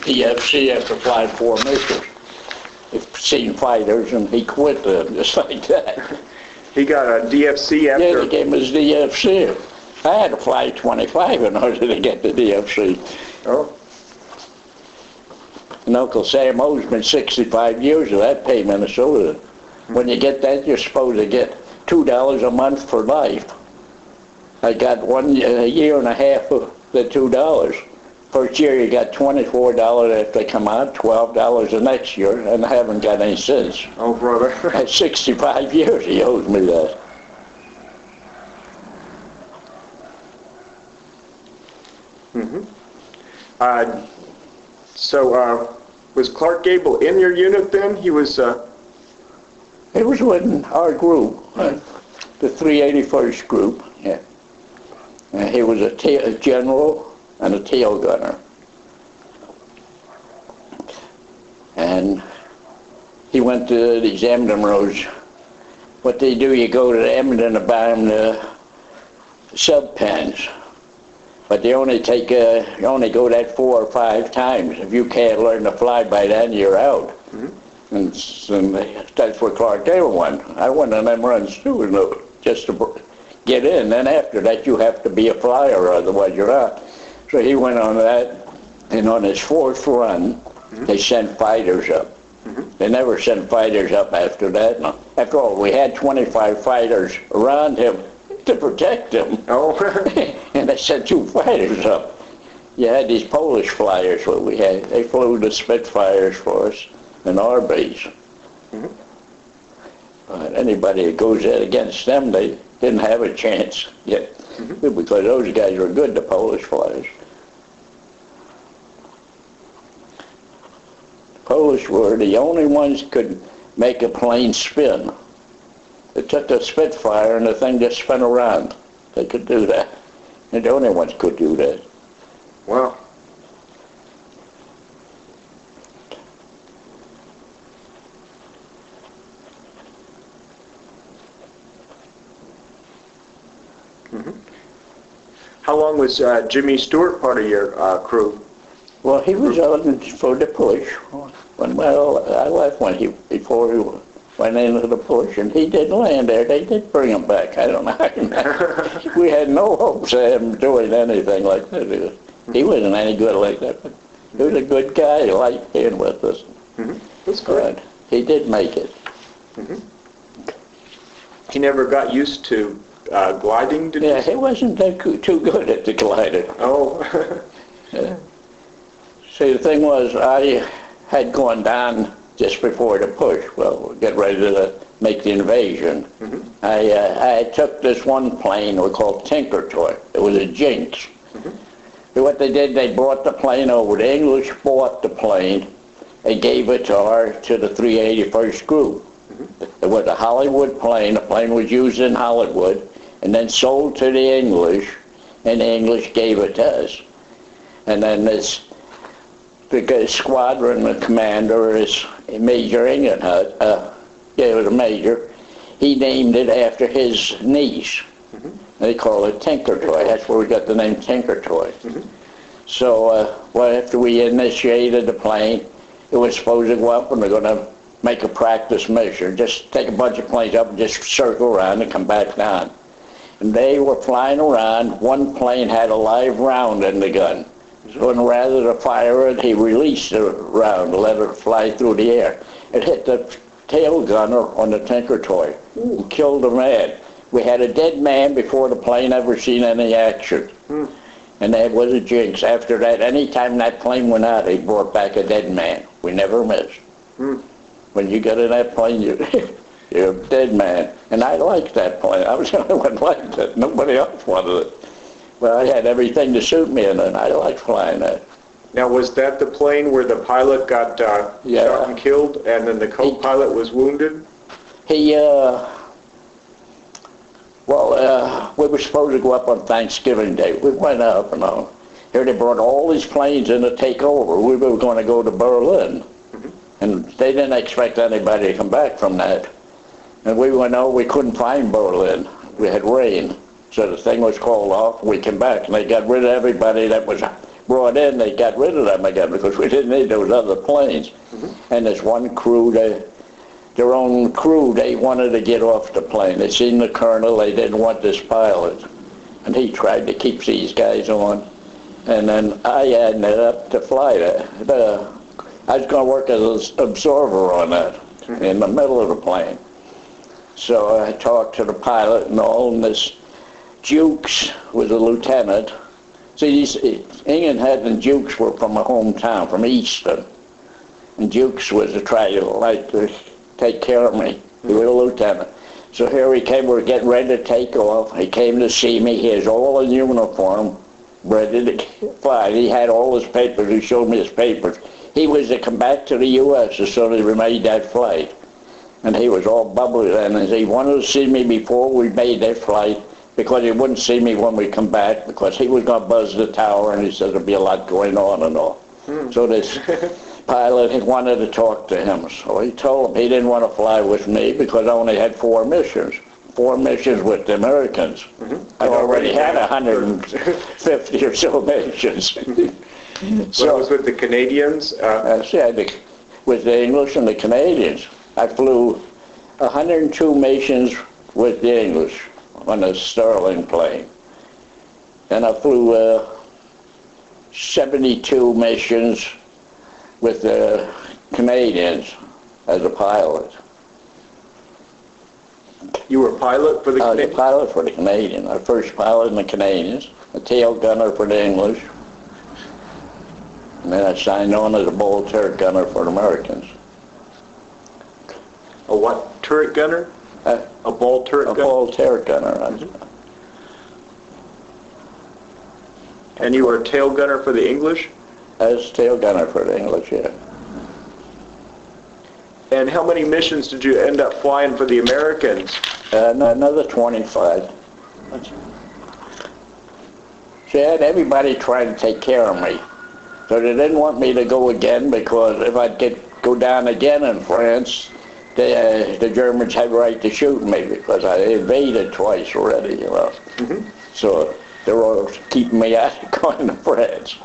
DFC after flying 4 missions. He'd seen fighters and he quit them just like that. He got a DFC after? Yeah, they gave him his DFC. I had to fly 25 in order to get the DFC. Oh. And Uncle Sam O's been 65 years of that pay Minnesota. When you get that, you're supposed to get $2 a month for life. I got a year and a half of the $2. First year you got $24 after they come out, $12 the next year, and I haven't got any since. Oh, brother. At 65 years he owes me that. Mm-hmm. So was Clark Gable in your unit then? He was... He was with our group, the 381st group, yeah. He was a general and a tail gunner. And he went to the examining roads. What they do, you go to the Edmonton to buy them the sub pens. But they only take, you only go that 4 or 5 times. If you can't learn to fly by then, you're out. Mm-hmm. And that's what Clark Gable won. I won on them runs too, just to get in. Then after that, you have to be a flyer, otherwise you're out. So he went on that, and on his 4th run, they sent fighters up. They never sent fighters up after that. No. After all, we had 25 fighters around him to protect him. Oh. And they sent 2 fighters up. You had these Polish flyers, what we had. They flew the Spitfires for us in our base. Anybody that goes against them, they didn't have a chance yet, because those guys were good, the Polish flyers. The Polish were the only ones that could make a plane spin. They took a Spitfire and the thing just spun around. They could do that. They're the only ones could do that. Wow. How long was Jimmy Stewart part of your crew? Well, he was on for the push. I left before he went into the push, and he did land there. They did bring him back. I don't know. We had no hopes of him doing anything like that. He wasn't any good like that, but he was a good guy. He liked being with us. That's good. But he did make it. He never got used to gliding, did he wasn't too good at the glider. Oh. See, the thing was, I had gone down just before the push. Well, get ready to make the invasion. I took this one plane we called Tinker Toy. It was a Jinx. What they did, they brought the plane over. The English bought the plane and gave it to the 381st group. It was a Hollywood plane. The plane was used in Hollywood and then sold to the English, and the English gave it to us. And then the squadron, the commander is Major Knighthood. It was a major. He named it after his niece. They call it Tinker Toy. That's where we got the name Tinker Toy. So after we initiated the plane, it was supposed to go up and we're going to make a practice mission. Just take a bunch of planes up and just circle around and come back down. And they were flying around. One plane had a live round in the gun. So rather than fire it, he released the round, let it fly through the air. It hit the tail gunner on the Tinker Toy and killed a man. We had a dead man before the plane ever seen any action. And that was a jinx. After that, any time that plane went out, they brought back a dead man. We never missed. When you get in that plane, you're a dead man. And I liked that plane. I was the only one liked it. Nobody else wanted it. But I had everything to suit me, and I liked flying that. Now, was that the plane where the pilot got shot and killed, and then the co-pilot was wounded? We were supposed to go up on Thanksgiving Day. We went up and all. Here they brought all these planes in to take over. We were going to go to Berlin. And they didn't expect anybody to come back from that. And we went over, we couldn't find Berlin. We had rain. So the thing was called off. We came back and they got rid of everybody that was brought in, they got rid of them again because we didn't need those other planes. And this one crew, their own crew, they wanted to get off the plane. They seen the colonel, they didn't want this pilot. And he tried to keep these guys on. And then I ended up to fly I was going to work as an observer on that in the middle of the plane. So I talked to the pilot and all, and this Jukes was a lieutenant. See, Ingenhead and Jukes were from a hometown, from Easton. And Jukes was a try to take care of me. He was a lieutenant. So here he came, we were getting ready to take off. He came to see me. He was all in uniform, ready to fly. He had all his papers. He showed me his papers. He was to come back to the U.S. as soon as we made that flight. And he was all bubbly then. And he wanted to see me before we made that flight because he wouldn't see me when we come back because he was going to buzz the tower and he said there'd be a lot going on and all. So this pilot had wanted to talk to him. So he told him he didn't want to fly with me because I only had 4 missions. 4 missions with the Americans. I already had 150 or so missions. So I was with the Canadians? With the English and the Canadians. I flew 102 missions with the English on a Sterling plane. And I flew 72 missions with the Canadians as a pilot. You were a pilot for the Canadians? I was a pilot for the Canadians. I first pilot in the Canadians, a tail gunner for the English. And then I signed on as a ball turret gunner for the Americans. A what turret gunner? A ball turret gunner? A ball turret gunner. And you were a tail gunner for the English? I was a tail gunner for the English, yeah. And how many missions did you end up flying for the Americans? Another 25. See, I had everybody trying to take care of me. So they didn't want me to go again because if I'd go down again in France, the Germans had the right to shoot me because I evaded twice already, you know. So they were all keeping me out of going to France.